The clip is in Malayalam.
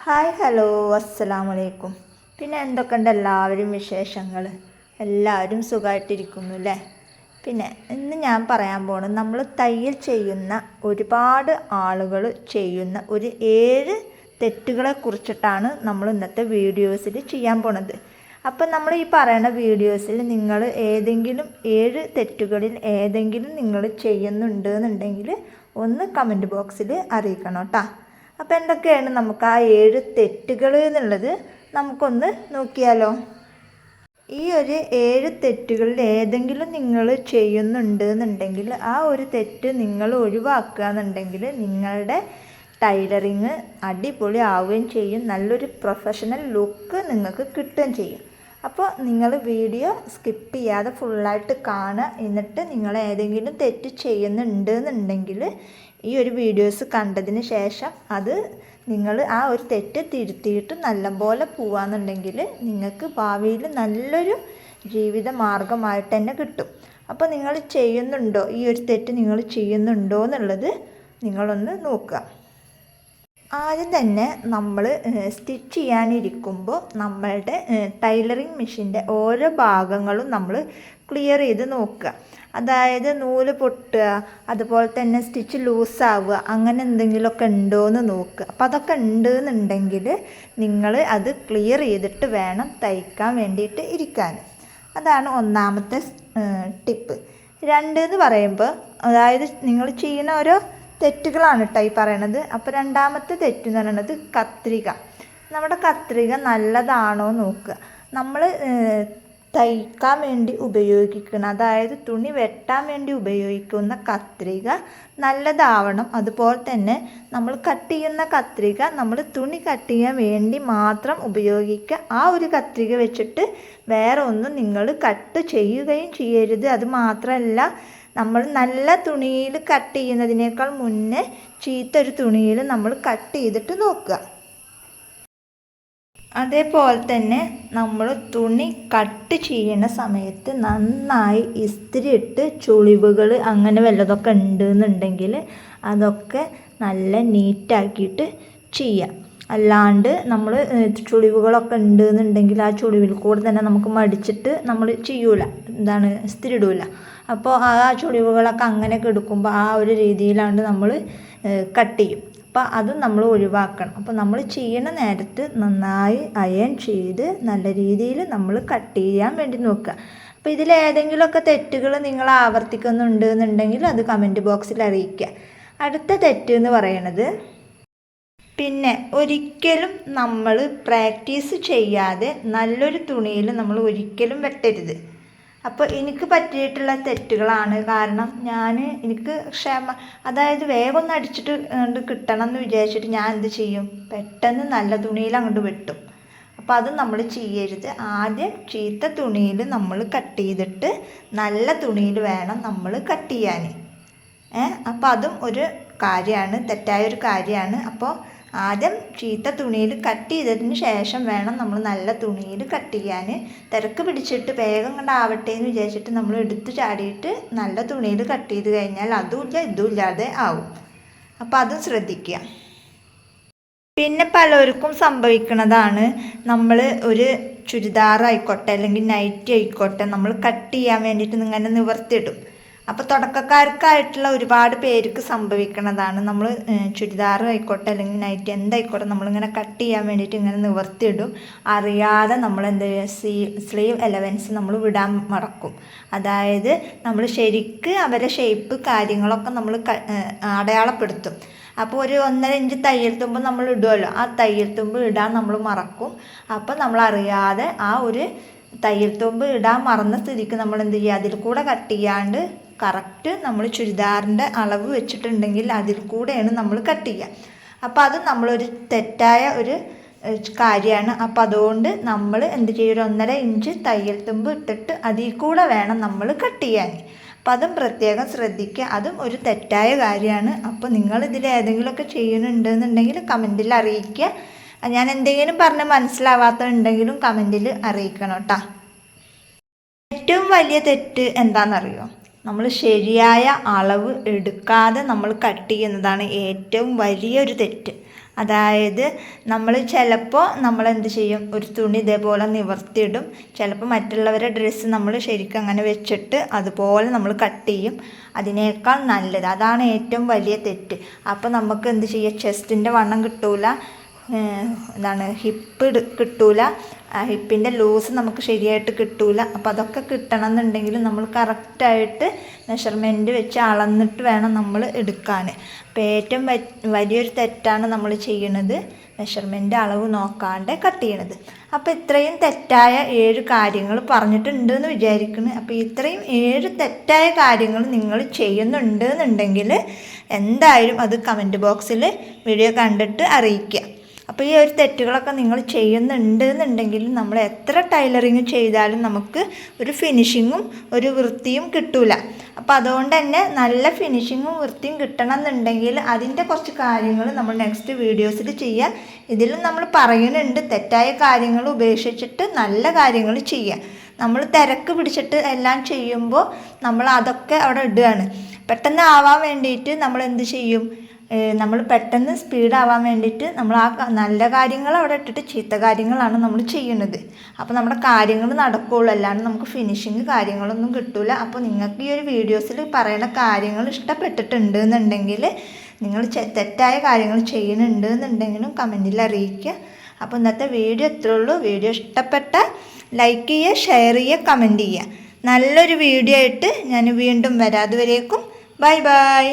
ഹായ് ഹലോ അസ്സലാമു അലൈക്കും. പിന്നെ എന്തൊക്കെയുണ്ട് എല്ലാവരും വിശേഷങ്ങൾ? എല്ലാവരും സുഖമായിട്ടിരിക്കുന്നു അല്ലേ? പിന്നെ ഇന്ന് ഞാൻ പറയാൻ പോകുന്നത് നമ്മൾ തയ്യൽ ചെയ്യുന്ന ഒരുപാട് ആളുകൾ ചെയ്യുന്ന ഒരു 7 തെറ്റുകളെ കുറിച്ചിട്ടാണ് നമ്മൾ ഇന്നത്തെ വീഡിയോസിൽ ചെയ്യാൻ പോണത്. അപ്പം നമ്മൾ ഈ പറയുന്ന വീഡിയോസിൽ നിങ്ങൾ ഏതെങ്കിലും 7 തെറ്റുകളിൽ ഏതെങ്കിലും നിങ്ങൾ ചെയ്യുന്നുണ്ട് എന്നുണ്ടെങ്കിൽ ഒന്ന് കമൻറ്റ് ബോക്സിൽ അറിയിക്കണം കേട്ടോ. അപ്പോൾ എന്തൊക്കെയാണ് നമുക്ക് ആ 7 തെറ്റുകൾ എന്നുള്ളത് നമുക്കൊന്ന് നോക്കിയാലോ. ഈ ഒരു 7 തെറ്റുകളിൽ ഏതെങ്കിലും നിങ്ങൾ ചെയ്യുന്നുണ്ട് എന്നുണ്ടെങ്കിൽ ആ ഒരു തെറ്റ് നിങ്ങൾ ഒഴിവാക്കുക എന്നുണ്ടെങ്കിൽ നിങ്ങളുടെ ടൈലറിങ് അടിപൊളി ആവുകയും ചെയ്യും, നല്ലൊരു പ്രൊഫഷണൽ ലുക്ക് നിങ്ങൾക്ക് കിട്ടുകയും ചെയ്യും. അപ്പോൾ നിങ്ങൾ വീഡിയോ സ്കിപ്പ് ചെയ്യാതെ ഫുള്ളായിട്ട് കാണുക. എന്നിട്ട് നിങ്ങൾ ഏതെങ്കിലും തെറ്റ് ചെയ്യുന്നുണ്ട് എന്നുണ്ടെങ്കിൽ ഈ ഒരു വീഡിയോസ് കണ്ടതിന് ശേഷം അത് നിങ്ങൾ ആ ഒരു തെറ്റ് തിരുത്തിയിട്ട് നല്ലപോലെ പോവാന്നുണ്ടെങ്കിൽ നിങ്ങൾക്ക് ഭാവിയിൽ നല്ലൊരു ജീവിത മാർഗമായിട്ട് തന്നെ കിട്ടും. അപ്പോൾ നിങ്ങൾ ചെയ്യുന്നുണ്ടോ, ഈ ഒരു തെറ്റ് നിങ്ങൾ ചെയ്യുന്നുണ്ടോ എന്നുള്ളത് നിങ്ങളൊന്ന് നോക്കുക. ആദ്യം തന്നെ നമ്മൾ സ്റ്റിച്ച് ചെയ്യാനിരിക്കുമ്പോൾ നമ്മളുടെ ടൈലറിങ് മെഷീൻ്റെ ഓരോ ഭാഗങ്ങളും നമ്മൾ ക്ലിയർ ചെയ്ത് നോക്കുക. അതായത് നൂല് പൊട്ടുക, അതുപോലെ തന്നെ സ്റ്റിച്ച് ലൂസാവുക, അങ്ങനെ എന്തെങ്കിലുമൊക്കെ ഉണ്ടോ എന്ന് നോക്കുക. അപ്പോൾ അതൊക്കെ ഉണ്ട് എന്നുണ്ടെങ്കിൽ നിങ്ങൾ അത് ക്ലിയർ ചെയ്തിട്ട് വേണം തയ്ക്കാൻ വേണ്ടിയിട്ട് ഇരിക്കാൻ. അതാണ് ഒന്നാമത്തെ ടിപ്പ്. 2 എന്ന് പറയുമ്പോൾ അതായത് നിങ്ങൾ ചെയ്യുന്ന ഓരോ തെറ്റുകളാണ് കേട്ടോ ഈ പറയണത്. അപ്പോൾ രണ്ടാമത്തെ തെറ്റ് എന്ന് പറയുന്നത് കത്രിക. നമ്മുടെ കത്രിക നല്ലതാണോ നോക്കുക. നമ്മൾ തയ്ക്കാൻ വേണ്ടി ഉപയോഗിക്കുന്ന, അതായത് തുണി വെട്ടാൻ വേണ്ടി ഉപയോഗിക്കുന്ന കത്രിക നല്ലതാവണം. അതുപോലെ തന്നെ നമ്മൾ കട്ട് ചെയ്യുന്ന കത്രിക നമ്മൾ തുണി കട്ട് ചെയ്യാൻ വേണ്ടി മാത്രം ഉപയോഗിക്കുക. ആ ഒരു കത്രിക വെച്ചിട്ട് വേറെ ഒന്നും നിങ്ങൾ കട്ട് ചെയ്യുകയും ചെയ്യരുത്. അത് മാത്രമല്ല, നമ്മൾ നല്ല തുണിയിൽ കട്ട് ചെയ്യുന്നതിനേക്കാൾ മുന്നേ ചീത്ത ഒരു തുണിയിൽ നമ്മൾ കട്ട് ചെയ്തിട്ട് നോക്കുക. അതേപോലെ തന്നെ നമ്മൾ തുണി കട്ട് ചെയ്യുന്ന സമയത്ത് നന്നായി ഇസ്തിരി ഇട്ട് ചുളിവുകൾ അങ്ങനെ വല്ലതൊക്കെ ഉണ്ടെന്നുണ്ടെങ്കിൽ അതൊക്കെ നല്ല നീറ്റാക്കിയിട്ട് ചെയ്യാം. അല്ലാണ്ട് നമ്മൾ ചുളിവുകളൊക്കെ ഉണ്ടെന്നുണ്ടെങ്കിൽ ആ ചുളിവിൽ കൂടെ തന്നെ നമുക്ക് മടിച്ചിട്ട് നമ്മൾ ചെയ്യൂല, ഇസ്തിരി ഇടൂല. അപ്പോൾ ആ ചുളിവുകളൊക്കെ അങ്ങനെ എടുക്കുമ്പോൾ ആ ഒരു രീതിയിലാണ്ട് നമ്മൾ കട്ട് ചെയ്യും. അപ്പോൾ അതും നമ്മൾ ഒഴിവാക്കണം. അപ്പോൾ നമ്മൾ ചെയ്യണ നേരത്ത് നന്നായി അയൺ ചെയ്ത് നല്ല രീതിയിൽ നമ്മൾ കട്ട് ചെയ്യാൻ വേണ്ടി നോക്കുക. അപ്പോൾ ഇതിലേതെങ്കിലുമൊക്കെ തെറ്റുകൾ നിങ്ങൾ ആവർത്തിക്കുന്നുണ്ട് എന്നുണ്ടെങ്കിൽ അത് കമൻറ്റ് ബോക്സിൽ അറിയിക്കുക. അടുത്ത തെറ്റ് എന്ന് പറയുന്നത്, പിന്നെ ഒരിക്കലും നമ്മൾ പ്രാക്ടീസ് ചെയ്യാതെ നല്ലൊരു തുണിയിൽ നമ്മൾ ഒരിക്കലും വെട്ടരുത്. അപ്പോൾ എനിക്ക് പറ്റിയിട്ടുള്ള തെറ്റുകളാണ്. കാരണം എനിക്ക് അതായത് വേഗം ഒന്ന് അടിച്ചിട്ട് കിട്ടണം എന്ന് വിചാരിച്ചിട്ട് ഞാൻ എന്ത് ചെയ്യും, പെട്ടെന്ന് നല്ല തുണിയിൽ അങ്ങോട്ട് വെട്ടും. അപ്പോൾ അത് നമ്മൾ ചെയ്യരുത്. ആദ്യം ചീത്ത തുണിയിൽ നമ്മൾ കട്ട് ചെയ്തിട്ട് നല്ല തുണിയിൽ വേണം നമ്മൾ കട്ട് ചെയ്യാൻ. അപ്പോൾ അതും ഒരു കാര്യമാണ്, തെറ്റായൊരു കാര്യമാണ്. അപ്പോൾ ആദ്യം ചീത്ത തുണിയിൽ കട്ട് ചെയ്തതിന് ശേഷം വേണം നമ്മൾ നല്ല തുണിയിൽ കട്ട് ചെയ്യാൻ. തിരക്ക് പിടിച്ചിട്ട് വേഗം കണ്ടാവട്ടെ എന്ന് വിചാരിച്ചിട്ട് നമ്മൾ എടുത്ത് ചാടിയിട്ട് നല്ല തുണിയിൽ കട്ട് ചെയ്ത് കഴിഞ്ഞാൽ അതുമില്ല ഇതും ഇല്ലാതെ ആവും. അപ്പോൾ അതും ശ്രദ്ധിക്കുക. പിന്നെ പലർക്കും സംഭവിക്കുന്നതാണ്, നമ്മൾ ഒരു ചുരിദാർ ആയിക്കോട്ടെ അല്ലെങ്കിൽ നൈറ്റി ആയിക്കോട്ടെ നമ്മൾ കട്ട് ചെയ്യാൻ വേണ്ടിയിട്ട് ഇങ്ങനെ നിവർത്തിയിടും. അപ്പോൾ തുടക്കക്കാർക്കായിട്ടുള്ള ഒരുപാട് പേർക്ക് സംഭവിക്കുന്നതാണ്, നമ്മൾ ചുരിദാർ ആയിക്കോട്ടെ അല്ലെങ്കിൽ നൈറ്റ് എന്തായിക്കോട്ടെ നമ്മളിങ്ങനെ കട്ട് ചെയ്യാൻ വേണ്ടിയിട്ട് ഇങ്ങനെ നിവർത്തിയിടും. അറിയാതെ നമ്മൾ എന്ത് സ്ലീവ് എലവൻസ് നമ്മൾ വിടാൻ മറക്കും. അതായത് നമ്മൾ ശരിക്ക് അവരെ ഷേപ്പ് കാര്യങ്ങളൊക്കെ നമ്മൾ അടയാളപ്പെടുത്തും. അപ്പോൾ ഒരു 1.5 ഇഞ്ച് തയ്യൽ തുമ്പ് നമ്മൾ ഇടുമല്ലോ, ആ തയ്യൽ തുമ്പ് ഇടാൻ നമ്മൾ മറക്കും. അപ്പോൾ നമ്മൾ അറിയാതെ ആ ഒരു തയ്യൽ തുമ്പ് ഇടാൻ മറന്ന സ്ഥിതിക്ക് നമ്മൾ എന്ത് ചെയ്യുക, അതിൽ കൂടെ കട്ട് ചെയ്യാണ്ട് കറക്റ്റ് നമ്മൾ ചുരിദാറിൻ്റെ അളവ് വെച്ചിട്ടുണ്ടെങ്കിൽ അതിൽ കൂടെയാണ് നമ്മൾ കട്ട് ചെയ്യുക. അപ്പോൾ അത് നമ്മളൊരു തെറ്റായ ഒരു കാര്യമാണ്. അപ്പോൾ അതുകൊണ്ട് നമ്മൾ എന്ത് ചെയ്യും, ഒരു 1.5 ഇഞ്ച് തയ്യൽ തുമ്പ് ഇട്ടിട്ട് അതിൽ കൂടെ വേണം നമ്മൾ കട്ട് ചെയ്യാൻ. അപ്പോൾ അതും പ്രത്യേകം ശ്രദ്ധിക്കുക. അതും ഒരു തെറ്റായ കാര്യമാണ്. അപ്പോൾ നിങ്ങൾ ഇതിൽ ഏതെങ്കിലുമൊക്കെ ചെയ്യുന്നുണ്ടെന്നുണ്ടെങ്കിൽ കമൻറ്റിൽ അറിയിക്കുക. ഞാൻ എന്തെങ്കിലും പറഞ്ഞ് മനസ്സിലാവാത്തതുണ്ടെങ്കിലും കമൻറ്റിൽ അറിയിക്കണം കേട്ടോ. ഏറ്റവും വലിയ തെറ്റ് എന്താണെന്നറിയോ, നമ്മൾ ശരിയായ അളവ് എടുക്കാതെ നമ്മൾ കട്ട് ചെയ്യുന്നതാണ് ഏറ്റവും വലിയൊരു തെറ്റ്. അതായത് നമ്മൾ ചിലപ്പോൾ നമ്മളെന്ത് ചെയ്യും, ഒരു തുണി ഇതേപോലെ നിവർത്തിയിടും, ചിലപ്പോൾ മറ്റുള്ളവരുടെ ഡ്രസ്സ് നമ്മൾ ശരിക്കും അങ്ങനെ വെച്ചിട്ട് അതുപോലെ നമ്മൾ കട്ട് ചെയ്യും. അതിനേക്കാൾ നല്ലത് അതാണ് ഏറ്റവും വലിയ തെറ്റ്. അപ്പോൾ നമുക്ക് എന്ത് ചെയ്യുക, ചെസ്റ്റിൻ്റെ വണ്ണം കിട്ടൂല, ഹിപ്പ് കിട്ടൂല, ഹിപ്പിൻ്റെ ലൂസ് നമുക്ക് ശരിയായിട്ട് കിട്ടൂല. അപ്പോൾ അതൊക്കെ കിട്ടണം എന്നുണ്ടെങ്കിൽ നമ്മൾ കറക്റ്റായിട്ട് മെഷർമെൻറ്റ് വെച്ച് അളന്നിട്ട് വേണം നമ്മൾ എടുക്കാൻ. അപ്പോൾ ഏറ്റവും വലിയൊരു തെറ്റാണ് നമ്മൾ ചെയ്യണത്, മെഷർമെൻറ്റ് അളവ് നോക്കാണ്ട് കട്ട് ചെയ്യണത്. അപ്പോൾ ഇത്രയും തെറ്റായ 7 കാര്യങ്ങൾ പറഞ്ഞിട്ടുണ്ട് എന്ന് വിചാരിക്കുന്നു. അപ്പോൾ ഇത്രയും 7 തെറ്റായ കാര്യങ്ങൾ നിങ്ങൾ ചെയ്യുന്നുണ്ട് എന്നുണ്ടെങ്കിൽ എന്തായാലും അത് കമൻറ്റ് ബോക്സിൽ വീഡിയോ കണ്ടിട്ട് അറിയിക്കുക. അപ്പോൾ ഈ ഒരു തെറ്റുകളൊക്കെ നിങ്ങൾ ചെയ്യുന്നുണ്ട് എന്നുണ്ടെങ്കിൽ നമ്മൾ എത്ര ടൈലറിങ് ചെയ്താലും നമുക്ക് ഒരു ഫിനിഷിങ്ങും ഒരു വൃത്തിയും കിട്ടൂല. അപ്പോൾ അതുകൊണ്ട് തന്നെ നല്ല ഫിനിഷിങ്ങും വൃത്തിയും കിട്ടണം എന്നുണ്ടെങ്കിൽ അതിൻ്റെ കുറച്ച് കാര്യങ്ങൾ നമ്മൾ നെക്സ്റ്റ് വീഡിയോസിൽ ചെയ്യുക. ഇതിലും നമ്മൾ പറയുന്നുണ്ട് തെറ്റായ കാര്യങ്ങൾ ഉപേക്ഷിച്ചിട്ട് നല്ല കാര്യങ്ങൾ ചെയ്യുക. നമ്മൾ തിരക്ക് പിടിച്ചിട്ട് എല്ലാം ചെയ്യുമ്പോൾ നമ്മൾ അതൊക്കെ അവിടെ ഇടുകയാണ്. പെട്ടെന്ന് ആവാൻ വേണ്ടിയിട്ട് നമ്മൾ എന്ത് ചെയ്യും, നമ്മൾ പെട്ടെന്ന് സ്പീഡാവാൻ വേണ്ടിയിട്ട് നമ്മൾ ആ നല്ല കാര്യങ്ങൾ അവിടെ ഇട്ടിട്ട് ചീത്ത കാര്യങ്ങളാണ് നമ്മൾ ചെയ്യുന്നത്. അപ്പോൾ നമ്മുടെ കാര്യങ്ങൾ നടക്കുകയുള്ളൂ, അല്ലാണ്ട് നമുക്ക് ഫിനിഷിങ് കാര്യങ്ങളൊന്നും കിട്ടില്ല. അപ്പോൾ നിങ്ങൾക്ക് ഈ ഒരു വീഡിയോസിൽ പറയുന്ന കാര്യങ്ങൾ ഇഷ്ടപ്പെട്ടിട്ടുണ്ട് എന്നുണ്ടെങ്കിൽ, നിങ്ങൾ തെറ്റായ കാര്യങ്ങൾ ചെയ്യുന്നുണ്ട് എന്നുണ്ടെങ്കിലും കമൻറ്റിൽ അറിയിക്കുക. അപ്പോൾ ഇന്നത്തെ വീഡിയോ ഇത്രേ ഉള്ളൂ. വീഡിയോ ഇഷ്ടപ്പെട്ടാൽ ലൈക്ക് ചെയ്യുക, ഷെയർ ചെയ്യുക, കമൻറ്റ് ചെയ്യുക. നല്ലൊരു വീഡിയോ ആയിട്ട് ഞാൻ വീണ്ടും വരാം. അതുവരേക്കും ബൈ ബൈ.